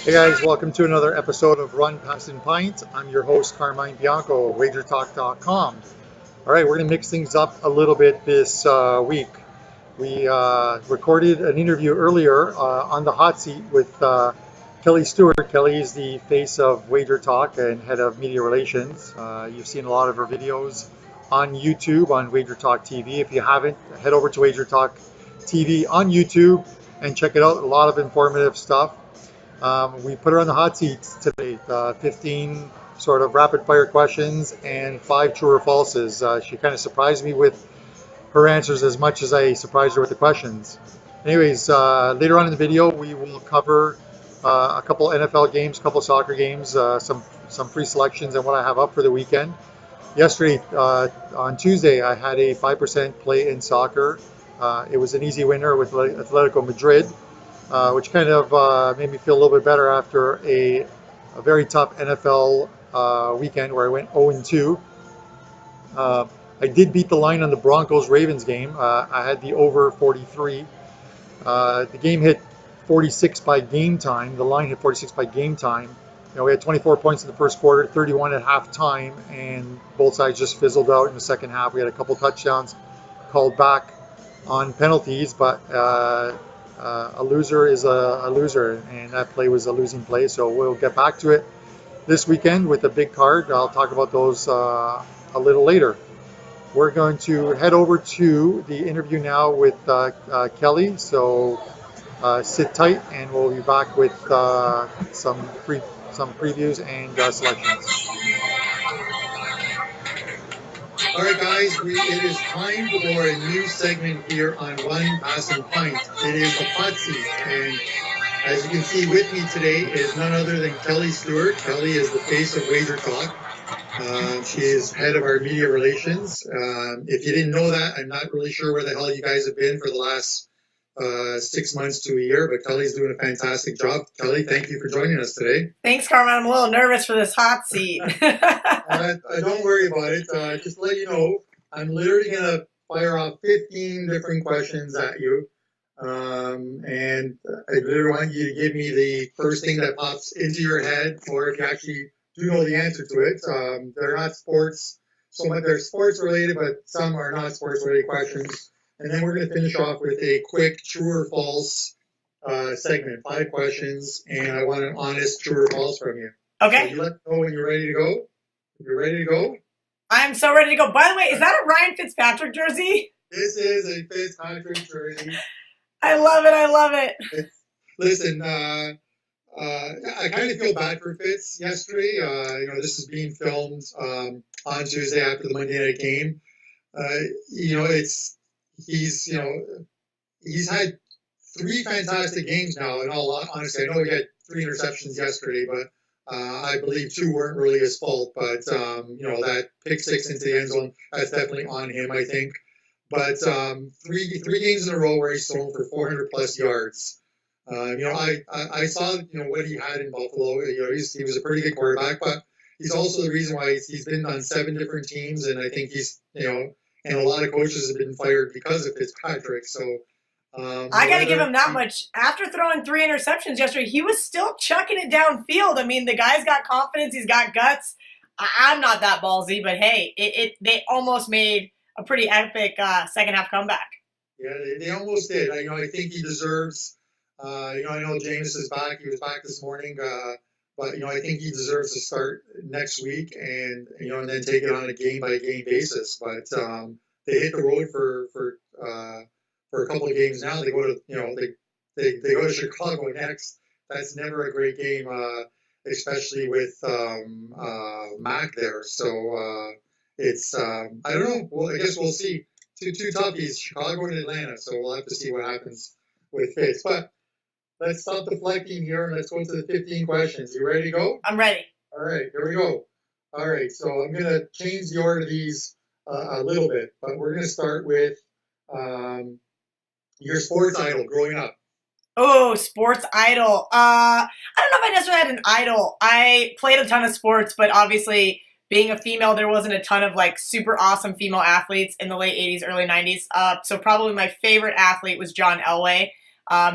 Hey guys, welcome to another episode of Run, Pass, and Pint. I'm your host, Carmine Bianco of WagerTalk.com. All right, we're going to mix things up a little bit this week. We recorded an interview earlier on the hot seat with Kelly Stewart. Kelly is the face of Wager Talk and head of media relations. You've seen a lot of her videos on YouTube on Wager Talk TV. If you haven't, head over to Wager Talk TV on YouTube and check it out. A lot of informative stuff. We put her on the hot seat today, 15 sort of rapid fire questions and 5 true or falses. She kind of surprised me with her answers as much as I surprised her with the questions. Anyways, later on in the video, we will cover a couple NFL games, a couple soccer games, some pre-selections, and what I have up for the weekend. Yesterday, on Tuesday, I had a 5% play in soccer. It was an easy winner with Atletico Madrid, which kind of made me feel a little bit better after a very tough NFL weekend where I went 0-2. I did beat the line on the Broncos-Ravens game. I had the over 43. The game hit 46 by game time. The line hit 46 by game time. We had 24 points in the first quarter, 31 at halftime, and both sides just fizzled out in the second half. We had a couple touchdowns called back on penalties, but a loser is a loser, and that play was a losing play. So we'll get back to it this weekend with a big card. I'll talk about those a little later. We're going to head over to the interview now with Kelly. So sit tight, and we'll be back with some previews and selections. All right, guys, it is time for a new segment here on Run, Pass, and Pint. It is the hot seat, and as you can see with me today is none other than Kelly Stewart. Kelly is the face of Wager Talk. She is head of our media relations. If you didn't know that, I'm not really sure where the hell you guys have been for the last 6 months to a year, but Kelly's doing a fantastic job. Kelly, thank you for joining us today. Thanks, Carmen. I'm a little nervous for this hot seat. Don't worry about it. Just to let you know, I'm literally going to fire off 15 different questions at you. And I literally want you to give me the first thing that pops into your head, or if you actually do know the answer to it. They're not sports so much. They're sports related, but some are not sports related questions. And then we're going to finish off with a quick true or false segment, 5 questions, and I want an honest true or false from you. Okay. So you let me know when you're ready to go. If you're ready to go. I'm so ready to go. By the way, is that a Ryan Fitzpatrick jersey? This is a Fitzpatrick jersey. I love it. I love it. Listen, I kind of feel bad for Fitz yesterday. This is being filmed on Tuesday after the Monday night game. He's had 3 fantastic games now. In all honesty, I know he had 3 interceptions yesterday, but I believe 2 weren't really his fault. But that pick 6 into the end zone, that's definitely on him, I think. But three games in a row where he's thrown for 400 plus yards. I saw what he had in Buffalo. He was a pretty good quarterback, but he's also the reason why he's been on 7 different teams, and I think he's and a lot of coaches have been fired because of Fitzpatrick. So I got to give him that much. After throwing 3 interceptions yesterday, he was still chucking it downfield. I mean, the guy's got confidence. He's got guts. I'm not that ballsy, but hey, they almost made a pretty epic second half comeback. Yeah, they almost did. I think he deserves. I know James is back. He was back this morning, but I think he deserves to start next week, and and then take it on a game by game basis. But they hit the road for a couple of games now. They go to they go to Chicago next. That's never a great game, especially with Mac there. So it's I don't know. Well, I guess we'll see. Two toughies, Chicago and Atlanta. So we'll have to see what happens with Fitz. But let's stop deflecting here and let's go to the 15 questions. You ready to go? I'm ready. All right, here we go. All right, so I'm going to change the order of these a little bit, but we're going to start with your sports idol growing up. Oh, sports idol. I don't know if I necessarily had an idol. I played a ton of sports, but obviously being a female, there wasn't a ton of like super awesome female athletes in the late 80s, early 90s. So probably my favorite athlete was John Elway.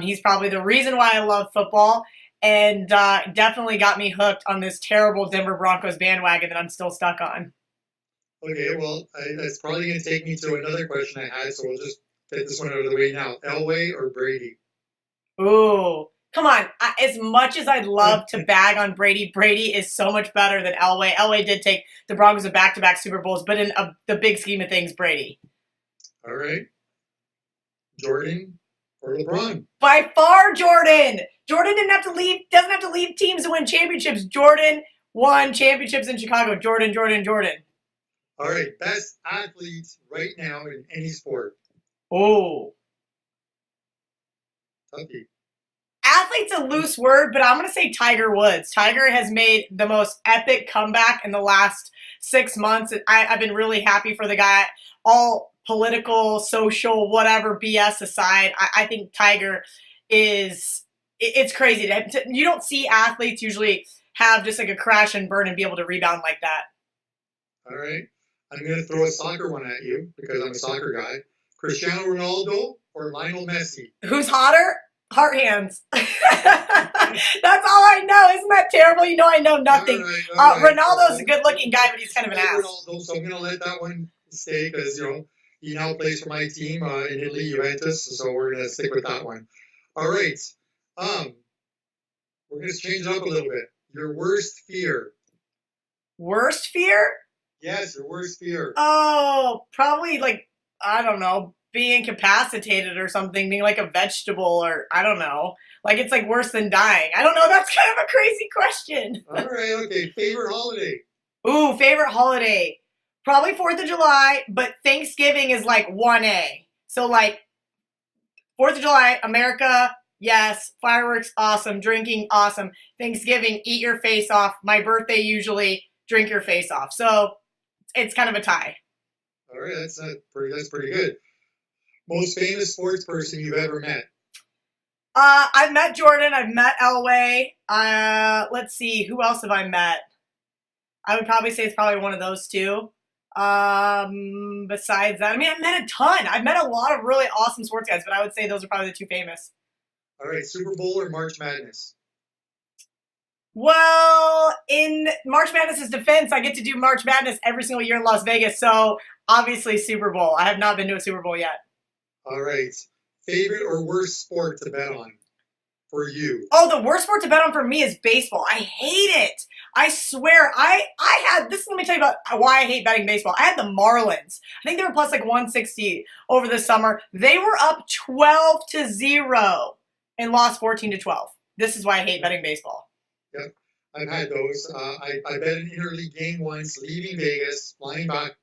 He's probably the reason why I love football. and definitely got me hooked on this terrible Denver Broncos bandwagon that I'm still stuck on. Okay, well, that's probably going to take me to another question I had, so we'll just get this one out of the way now. Elway or Brady? Ooh, come on. As much as I'd love to bag on Brady, Brady is so much better than Elway. Elway did take the Broncos to back-to-back Super Bowls, but in the big scheme of things, Brady. All right. Jordan or LeBron? By far, Jordan. Jordan doesn't have to leave teams to win championships. Jordan won championships in Chicago. Jordan. All right, best athletes right now in any sport. Oh. Tucky. Athlete's a loose word, but I'm going to say Tiger Woods. Tiger has made the most epic comeback in the last 6 months. I've been really happy for the guy. All political, social, whatever BS aside, I think Tiger is, it's crazy. You don't see athletes usually have just like a crash and burn and be able to rebound like that. All right. I'm going to throw a soccer one at you because I'm a soccer guy. Cristiano Ronaldo or Lionel Messi? Who's hotter? Heart hands. That's all I know. Isn't that terrible? You know I know nothing. All right. Ronaldo's a good-looking guy, but he's kind of an ass. Ronaldo, so I'm going to let that one stay because, he now plays for my team in Italy, Juventus, so we're going to stick with that one. All right. We're going to change it up a little bit. Your worst fear. Worst fear? Yes, your worst fear. Oh, probably I don't know, being incapacitated or something, being like a vegetable or I don't know. It's worse than dying. I don't know. That's kind of a crazy question. All right. Okay. Favorite holiday. Ooh, favorite holiday. Probably 4th of July, but Thanksgiving is 1A. So 4th of July, America, yes. Fireworks, awesome. Drinking, awesome. Thanksgiving, eat your face off. My birthday, usually drink your face off. So it's kind of a tie. All right, that's pretty good. Most famous sports person you've ever met? I've met Jordan. I've met Elway. Let's see, who else have I met? I would probably say it's probably one of those two. Besides that, I've met a ton. I've met a lot of really awesome sports guys, but I would say those are probably the two famous. All right, Super Bowl or March Madness? Well, in March Madness's defense, I get to do March Madness every single year in Las Vegas, so obviously Super Bowl. I have not been to a Super Bowl yet. All right. Favorite or worst sport to bet on for you? Oh, the worst sport to bet on for me is baseball. I hate it. I swear, I had this. Let me tell you about why I hate betting baseball. I had the Marlins. I think they were plus 160 over the summer. They were up 12-0 and lost 14-12. This is why I hate betting baseball. Yep, I've had those. I bet an interleague game once, leaving Vegas, flying back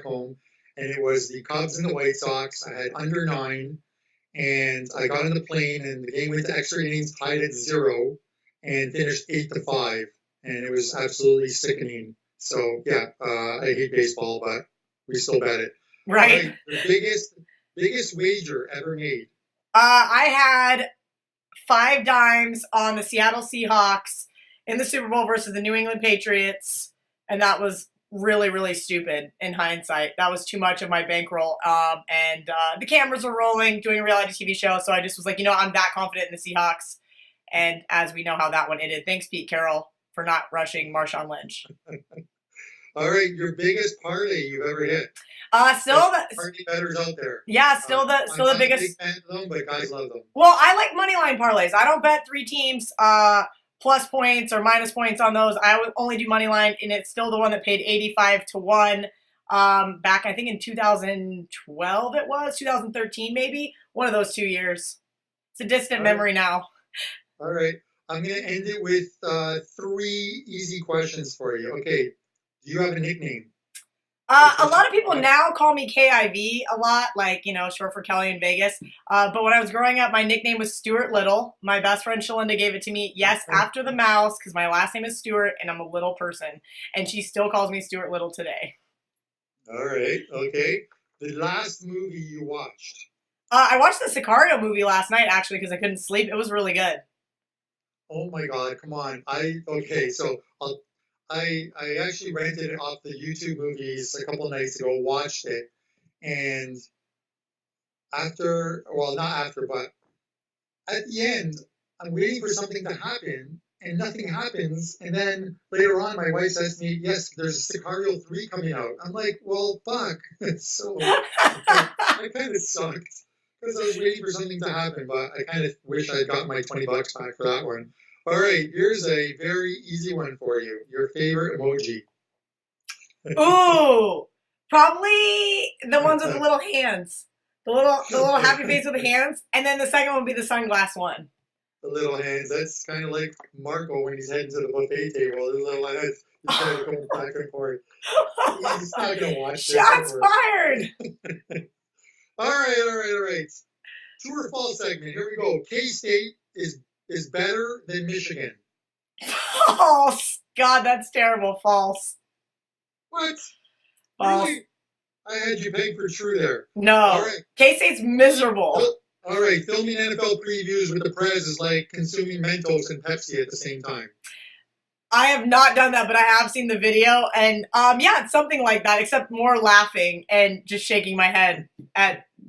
home, and it was the Cubs and the White Sox. I had under 9, and I got on the plane, and the game went to extra innings, tied at 0, and finished 8-5, and it was absolutely sickening. So yeah, I hate baseball, but we still bet it. Right. The biggest wager ever made. I had 5 dimes on the Seattle Seahawks in the Super Bowl versus the New England Patriots, and that was really, really stupid in hindsight. That was too much of my bankroll, and the cameras were rolling, doing a reality TV show, so I just was like, I'm that confident in the Seahawks, and as we know how that one ended. Thanks, Pete Carroll, for not rushing Marshawn Lynch. All right, your biggest parlay you've ever hit. Still the party bettors out there. Yeah, still the biggest. I'm not a big fan of them, but guys love them. Well, I like money line parlays. I don't bet 3 teams plus points or minus points on those. I would only do money line, and it's still the one that paid 85-1 back, I think in 2012 it was, 2013 maybe, one of those 2 years. It's a distant memory now. All right, I'm gonna end it with 3 easy questions for you. Okay, do you have a nickname? A lot of people now call me KIV a lot, short for Kelly in Vegas. But when I was growing up, my nickname was Stuart Little. My best friend Shalinda gave it to me, yes, after the mouse, because my last name is Stuart, and I'm a little person. And she still calls me Stuart Little today. All right, okay. The last movie you watched? I watched the Sicario movie last night, actually, because I couldn't sleep. It was really good. Oh, my God, come on. I actually rented it off the YouTube movies a couple of nights ago, watched it, and not after, but at the end, I'm waiting for something to happen, and nothing happens. And then later on, my wife says to me, "Yes, there's a Sicario 3 coming out." I'm like, "Well, fuck." So I kind of sucked because I was waiting for something to happen, but I kind of wish I'd got my $20 back for that one. All right, here's a very easy one for you. Your favorite emoji. Ooh, probably the ones with the little hands. The little happy face with the hands, and then the second one would be the sunglass one. The little hands. That's kind of like Marco when he's heading to the buffet table. The little hands. He's kind of going back and forth. He's not going to watch this. Shots fired. All right. True or false segment. Here we go. K-State is better than Michigan. False. God, that's terrible. False. What? False. Really? I had you pegged for true there. No. All right. K-State's miserable. All right. Filming NFL previews with the Prez is like consuming Mentos and Pepsi at the same time. I have not done that, but I have seen the video, and yeah, it's something like that, except more laughing and just shaking my head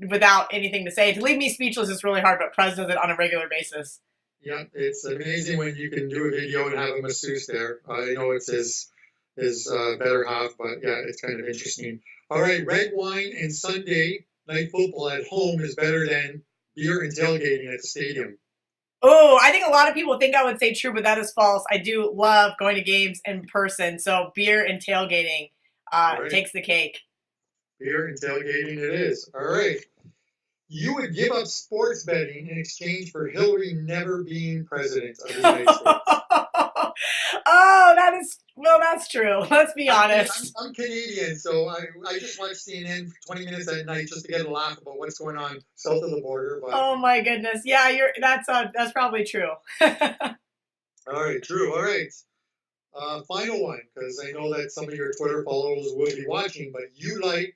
without anything to say. To leave me speechless is really hard, but Prez does it on a regular basis. Yeah, it's amazing when you can do a video and have a masseuse there. I know it's his better half, but yeah, it's kind of interesting. All right, red wine and Sunday night football at home is better than beer and tailgating at the stadium. Oh, I think a lot of people think I would say true, but that is false. I do love going to games in person, so beer and tailgating takes the cake. Beer and tailgating it is. All right. You would give up sports betting in exchange for Hillary never being president of the United States. Oh, that's true. Let's be honest. I'm Canadian, so I just watch CNN for 20 minutes at night just to get a laugh about what's going on south of the border. But... Oh my goodness. Yeah, that's probably true. All right, true. All right. Final one, because I know that some of your Twitter followers will be watching, but you like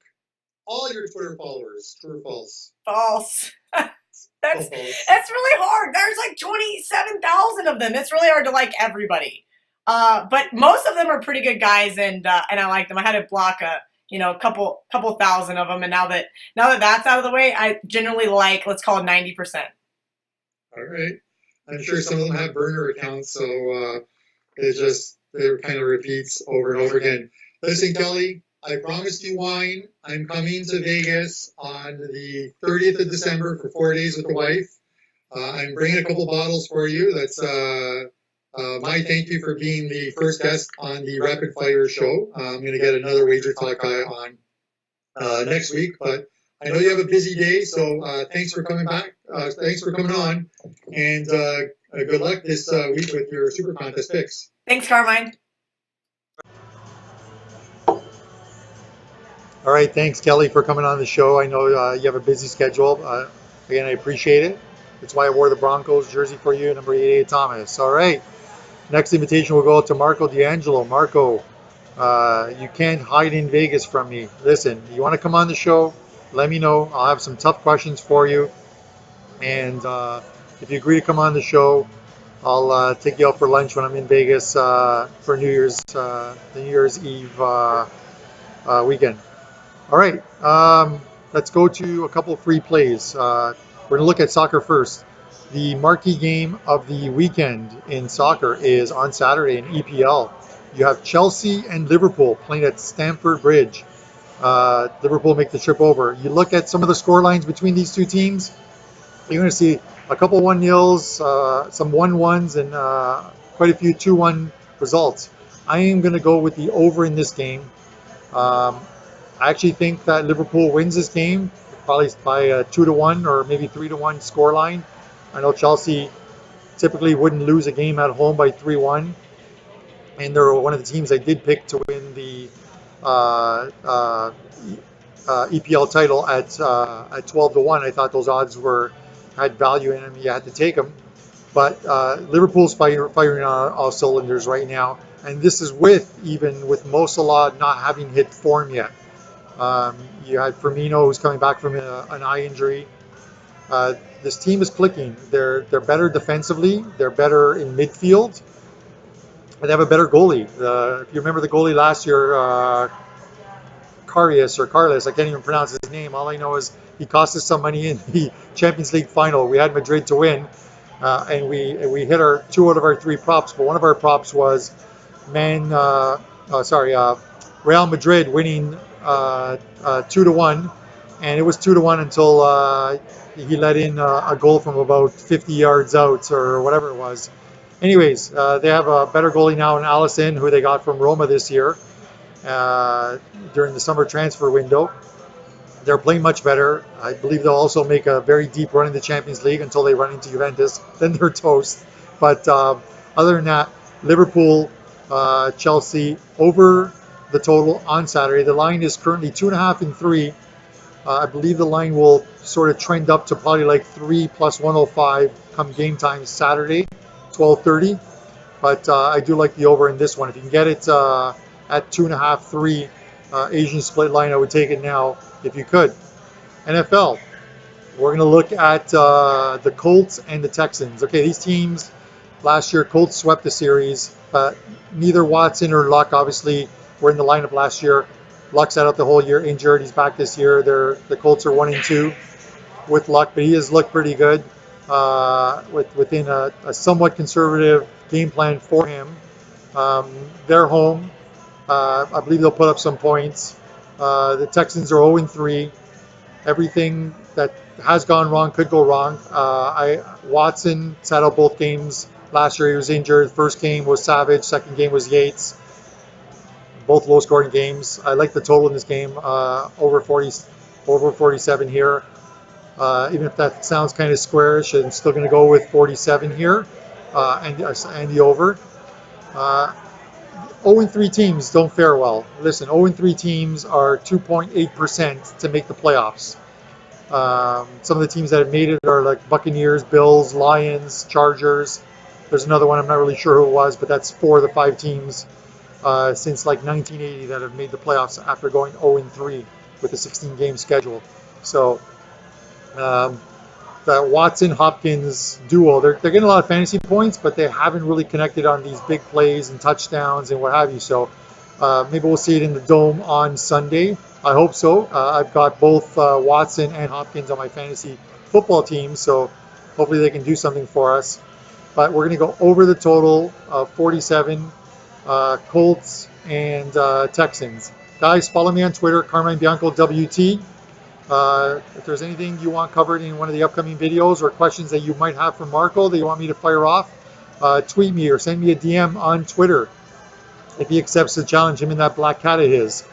all your Twitter followers. True or false? False. That's really hard. There's like 27,000 of them. It's really hard to like everybody. But most of them are pretty good guys, and I like them. I had to block a couple thousand of them, and now that that's out of the way, I generally like, let's call it 90%. All right. I'm sure some of them have burner accounts, so it kind of repeats over and over again. Listen, Kelly, I promised you wine. I'm coming to Vegas on the 30th of December for 4 days with the wife. I'm bringing a couple bottles for you. That's my thank you for being the first guest on the Rapid Fire show. I'm going to get another Wager Talk guy on next week, but I know you have a busy day, so thanks for coming back. Thanks for coming on, and good luck this week with your Super Contest picks. Thanks, Carmine. All right, thanks, Kelly, for coming on the show. I know you have a busy schedule. Again, I appreciate it. That's why I wore the Broncos jersey for you, number 88, Thomas. All right, next invitation will go to Marco D'Angelo. Marco, you can't hide in Vegas from me. Listen, you want to come on the show, let me know. I'll have some tough questions for you. And if you agree to come on the show, I'll take you out for lunch when I'm in Vegas for the New Year's Eve weekend. All right, let's go to a couple free plays. We're going to look at soccer first. The marquee game of the weekend in soccer is on Saturday in EPL. You have Chelsea and Liverpool playing at Stamford Bridge. Liverpool make the trip over. You look at some of the score lines between these two teams, you're going to see a couple 1-0s, some 1-1s, and quite a few 2-1 results. I am going to go with the over in this game. I actually think that Liverpool wins this game, probably by a 2-1 or maybe 3-1 scoreline. I know Chelsea typically wouldn't lose a game at home by 3-1, and they're one of the teams I did pick to win the EPL title at 12-1. I thought those odds had value in them. You had to take them, but Liverpool's firing on all cylinders right now, and this is even with Mo Salah not having hit form yet. You had Firmino, who's coming back from an eye injury. This team is clicking. They're better defensively. They're better in midfield. And they have a better goalie. If you remember the goalie last year, Carlos, I can't even pronounce his name. All I know is he cost us some money in the Champions League final. We had Madrid to win, and we hit our 2 out of our 3 props. But one of our props was man, Real Madrid winning 2-1, and it was 2-1 until he let in a goal from about 50 yards out or whatever it was. Anyways, they have a better goalie now in Allison, who they got from Roma this year during the summer transfer window. They're playing much better. I believe they'll also make a very deep run in the Champions League until they run into Juventus. Then they're toast. But other than that, Liverpool, Chelsea over the total on Saturday. The line is currently 2.5 and 3. I believe the line will sort of trend up to probably like 3 plus 105 come game time Saturday, 12:30. But I do like the over in this one. If you can get it at 2.5, 3 Asian split line, I would take it now if you could. NFL. We're going to look at the Colts and the Texans. Okay, these teams last year, Colts swept the series, but neither Watson or Luck obviously were in the lineup last year. Luck's out the whole year injured. He's back this year. The Colts are 1-2 with Luck, but he has looked pretty good within a somewhat conservative game plan for him. They're home. I believe they'll put up some points. The Texans are 0-3. Everything that has gone wrong could go wrong. Watson sat out both games last year. He was injured. First game was Savage. Second game was Yates. Both low-scoring games. I like the total in this game, over 47 here. Even if that sounds kind of squarish, I'm still going to go with 47 here, and the over. 0-3 teams don't fare well. Listen, 0-3 teams are 2.8% to make the playoffs. Some of the teams that have made it are like Buccaneers, Bills, Lions, Chargers. There's another one, I'm not really sure who it was, but that's 4 of the 5 teams since like 1980 that have made the playoffs after going 0-3 with a 16-game schedule. So the Watson-Hopkins duo, they're getting a lot of fantasy points, but they haven't really connected on these big plays and touchdowns and what have you. So maybe we'll see it in the Dome on Sunday. I hope so. I've got both Watson and Hopkins on my fantasy football team, so hopefully they can do something for us. But we're going to go over the total of 47, Colts and Texans. Guys, follow me on Twitter, Carmine Bianco WT. If there's anything you want covered in one of the upcoming videos or questions that you might have for Marco that you want me to fire off, tweet me or send me a DM on Twitter. If he accepts the challenge, him and that black cat of his.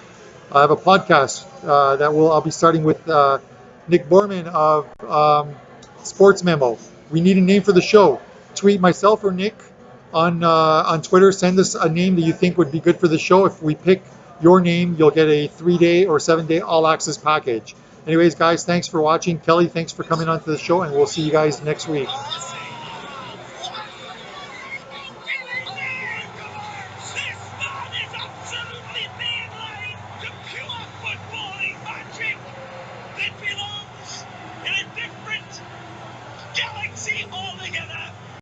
I have a podcast that I'll be starting with Nick Borman of Sports Memo. We need a name for the show. Tweet myself or Nick on Twitter. Send us a name that you think would be good for the show. If we pick your name, you'll get a 3-day or 7-day all-access package. Anyways, guys, thanks for watching. Kelly, thanks for coming onto the show, and we'll see you guys next week.